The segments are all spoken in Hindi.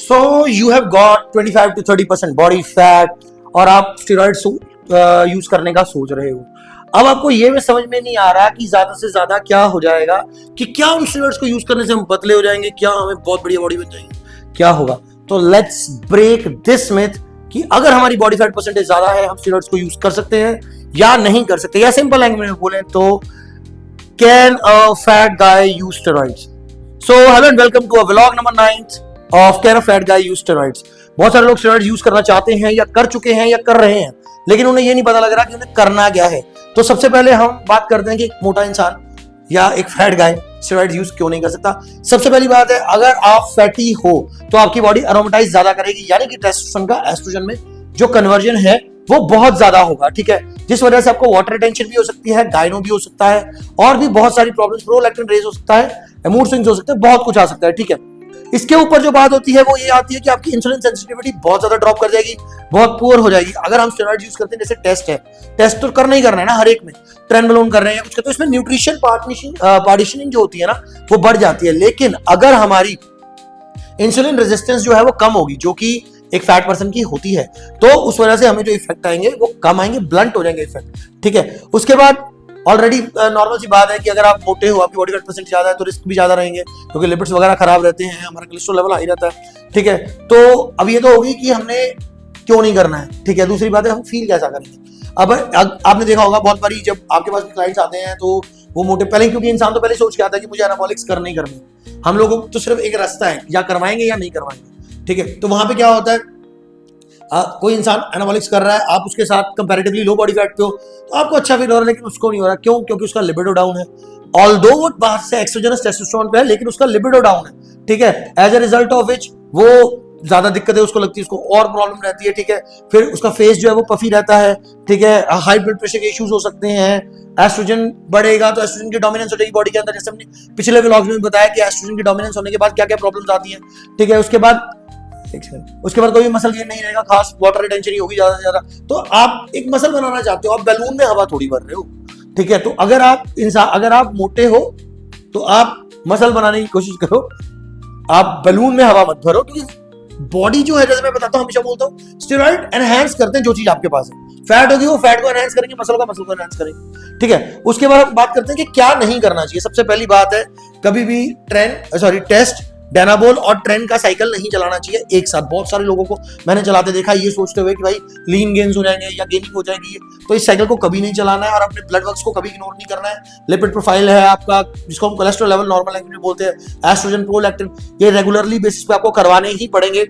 So you have got 25 to 30% body fat और आप स्टेरॉइड्स यूज करने का सोच रहे हो। अब आपको ये भी समझ में नहीं आ रहा कि ज्यादा से ज्यादा क्या हो जाएगा, कि क्या उन स्टेरॉइड्स को यूज करने से हम पतले हो जाएंगे, क्या हमें बहुत बढ़िया बॉडी बन जाएगी, क्या होगा। तो लेट्स ब्रेक दिस मिथ कि अगर हमारी बॉडी फैट परसेंटेज ज्यादा है हम स्टेरॉइड्स को यूज कर सकते हैं या नहीं कर सकते, या सिंपल लैंग्वेज में बोले तो can a fat guy use steroids. So hello and welcome to a vlog number 9 of can a fat guy use steroids. बहुत सारे लोग स्टेरॉइड्स यूज करना चाहते हैं या कर चुके हैं या कर रहे हैं, लेकिन उन्हें ये नहीं पता लग रहा कि उन्हें करना क्या है। तो सबसे पहले हम बात करते हैं कि एक मोटा इंसान या एक फैट गाय स्टेरॉइड्स यूज क्यों नहीं कर सकता। सबसे पहली बात है, अगर आप फैटी हो तो आपकी बॉडी एरोमेटाइज ज्यादा करेगी, यानी कि टेस्टोस्टेरोन का एस्ट्रोजन में जो कन्वर्जन है वो बहुत ज्यादा होगा, ठीक है, जिस वजह से आपको वाटर रिटेंशन भी हो सकती है, गायनो भी हो सकता है, और भी बहुत सारी प्रॉब्लम्स, प्रोलैक्टिन रेज हो सकता है, मूड स्विंग्स हो सकते हैं, बहुत कुछ आ सकता है, ठीक है। इसके ऊपर जो बात होती है वो ये आती है कि आपकी इंसुलिन सेंसिटिविटी बहुत ज्यादा ड्रॉप कर जाएगी, बहुत पुअर हो जाएगी अगर हम स्टेरॉइड यूज करते हैं। जैसे टेस्ट तो करना ही करना है ना, हर एक में ट्रेनबलोन कर रहे हैं या कुछ करते हैं, इसमें न्यूट्रिशन पार्टीशनिंग जो होती है ना वो बढ़ जाती है। लेकिन अगर हमारी इंसुलिन रेजिस्टेंस जो है वो कम होगी, जो कि एक फैट पर्सन की होती है, तो उस वजह से हमें जो इफेक्ट आएंगे वो कम आएंगे, ब्लंट हो जाएंगे इफेक्ट, ठीक है। उसके बाद ऑलरेडी नॉर्मल सी बात है कि अगर आप मोटे हो, आपकी बॉडी फैट परसेंट ज्यादा है तो रिस्क भी ज्यादा रहेंगे, क्योंकि लिपिड्स वगैरह खराब रहते हैं, हमारा कोलेस्ट्रॉल लेवल हाई रहता है, ठीक है। तो अब ये तो होगी कि हमने क्यों नहीं करना है, ठीक है। दूसरी बात है हम फील कैसा करेंगे। अब आपने देखा होगा बहुत बारी जब आपके पास भी क्लाइंट्स आते हैं तो वो मोटे, पहले क्योंकि इंसान तो पहले सोच के आता है कि मुझे एनाबॉलिक्स करने ही करने, हम लोगों को तो सिर्फ एक रास्ता है, या करवाएंगे या नहीं करवाएंगे, ठीक है। तो वहां पे क्या होता है, कोई इंसान एनाबॉलिक्स कर रहा है, आप उसके साथ कंपैरेटिवली लो बॉडी फैट पे हो तो आपको अच्छा फील हो रहा है, लेकिन उसको नहीं हो रहा। क्यों? क्योंकि उसका लिबिडो डाउन है। ऑल्दो वो बाहर से एक्सोजेनस टेस्टोस्टेरोन पे है, लेकिन उसका लिबिडो डाउन है, ठीक है। As a result of which वो ज्यादा दिक्कतें उसको लगती है, उसको और प्रॉब्लम रहती है, ठीक है। फिर उसका फेस जो है वो पफी रहता है, ठीक है। हाई ब्लड प्रेशर के इश्यूज हो सकते हैं, एस्ट्रोजन बढ़ेगा तो एस्ट्रोजन की डोमिनेंस हो जाएगी बॉडी के अंदर, जैसे हमने पिछले व्लॉग्स में बताया कि एस्ट्रोजन की डोमिनेंस होने के बाद क्या क्या प्रॉब्लम्स आती हैं, ठीक है। उसके बाद कोई मसल गेन नहीं रहेगा, खास वाटर रिटेंशन ही होगी ज्यादा से ज्यादा। तो आप एक मसल बनाना चाहते हो, आप बैलून में हवा थोड़ी भर रहे हो, ठीक है। तो अगर आप मोटे हो तो आप मसल बनाने की कोशिश करो, आप बैलून में हवा मत भरो, क्योंकि बॉडी जो है, जैसे मैं बताता हूं, हमेशा बोलता हूं, स्टेरॉइड एनहांस करते हैं जो चीज आपके पास है। फैट होगी वो फैट को एनहांस करेंगे, मसल को एनहांस करेंगे, ठीक है। उसके बाद हम बात करते हैं कि क्या नहीं करना चाहिए। सबसे पहली बात है, कभी भी टेस्ट डेनाबोल और ट्रेन का साइकिल नहीं चलाना चाहिए एक साथ। बहुत सारे लोगों को मैंने चलाते देखा ये सोचते हुए कि भाई लीन गेन्स हो जाएंगे या गेनिंग हो जाएगी, तो इस साइकिल को कभी नहीं चलाना है और अपने ब्लड वर्क्स को कभी इग्नोर नहीं करना है। लिपिड प्रोफाइल है आपका, जिसको हम कोलेस्ट्रॉल लेवल नॉर्मल लैंग्वेज में बोलते हैं, एस्ट्रोजन, प्रोलैक्टिन, ये रेगुलरली बेसिस पे आपको करवाने ही पड़ेंगे।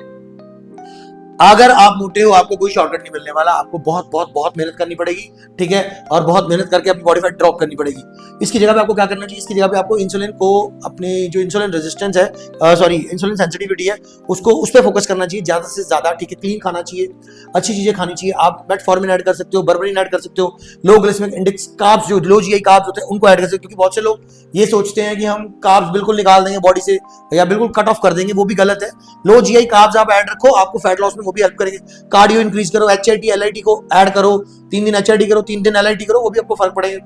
अगर आप मोटे हो आपको कोई शॉर्टकट नहीं मिलने वाला, आपको बहुत बहुत बहुत मेहनत करनी पड़ेगी, ठीक है, और बहुत मेहनत करके अपनी बॉडी फैट ड्रॉप करनी पड़ेगी। इसकी जगह पे आपको क्या करना चाहिए, इसकी जगह पे आपको इंसुलिन को, अपने जो इंसुलिन रेजिस्टेंस है, इंसुलिन सेंसिटिविटी है, उसको उस पर फोकस करना चाहिए ज्यादा से ज्यादा, ठीक है। क्लीन खाना चाहिए, अच्छी चीजें खानी चाहिए। आप मेटफॉर्मिन ऐड कर सकते हो, बर्बरीन ऐड कर सकते हो, लो ग्लिसेमिक इंडेक्स कार्ब्स, जो लो जीआई कार्ब्स होते हैं उनको ऐड कर सकते हो, क्योंकि बहुत से लोग ये सोचते हैं कि हम कार्ब्स बिल्कुल निकाल देंगे बॉडी से या बिल्कुल कट ऑफ कर देंगे, वो भी गलत है। लो जीआई कार्ब्स आप ऐड रखो, आपको फैट लॉस में वो भी हेल्प करेंगे। कार्डियो इंक्रीज करो, HIIT LIT को ऐड करो, 3 दिन HIIT करो, 3 दिन LIT करो, वो भी आपको फर्क पड़ेगा।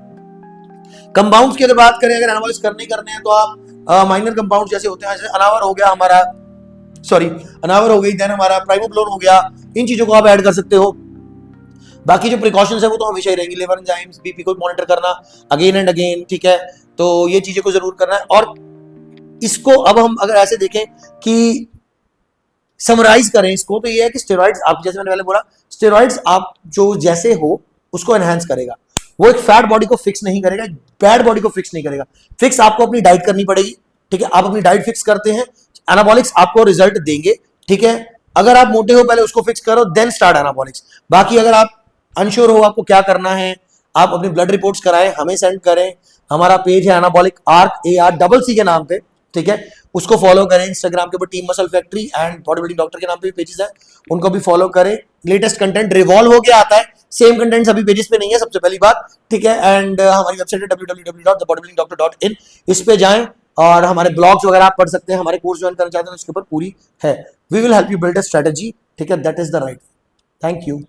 कंपाउंड्स की अगर बात करें, अगर एनाबॉलिक्स करने हैं तो आप माइनर कंपाउंड्स जैसे होते हैं, जैसे अनावर हो गया हमारा, अनावर हो गई, देन हमारा प्राइमोब्लोन हो गया, इन चीजों को आप ऐड कर सकते हो। बाकी जो प्रिकॉशंस है वो तो हमेशा ही रहेंगी, लिवर एंजाइम्स, बीपी को मॉनिटर करना अगेन एंड अगेन, ठीक है। तो ये चीजों को जरूर करना है। और इसको अब हम अगर ऐसे देखें कि समराइज करें इसको, तो ये है कि स्टेरॉइड्स, आप जैसे मैंने पहले बोला, स्टेरॉइड्स आप जो जैसे हो उसको एनहांस करेगा, वो एक फैट बॉडी को फिक्स नहीं करेगा, बैड बॉडी को फिक्स नहीं करेगा। फिक्स आपको अपनी डाइट करनी पड़ेगी, ठीक है। आप अपनी डाइट फिक्स करते हैं, एनाबॉलिक्स आपको रिजल्ट देंगे, ठीक है। अगर आप मोटे हो पहले उसको फिक्स करो, देन स्टार्ट एनाबॉलिक्स। बाकी अगर आप अनश्योर हो आपको क्या करना है, आप अपनी ब्लड रिपोर्ट्स कराएं, हमें सेंड करें। हमारा पेज है एनाबॉलिक आर्क, ARCC के नाम पे, ठीक है, उसको फॉलो करें। इंस्टाग्राम के ऊपर team muscle factory and body building doctor के नाम पे भी पेजेस है, उनको भी फॉलो करें। लेटेस्ट कंटेंट रिवॉल्व होके आता है, सेम कंटेंट सभी पेजेस पे नहीं है, सबसे पहली बात, ठीक है। एंड हमारी वेबसाइट है www.thebodybuildingdoctor.in, इस पे जाएं और हमारे ब्लॉग्स वगैरह आप पढ़ सकते हैं। हमारे कोर्स ज्वाइन करना चाहते हैं उसके ऊपर पूरी है। We will help you build a strategy, ठीक है, that is the right. Thank you.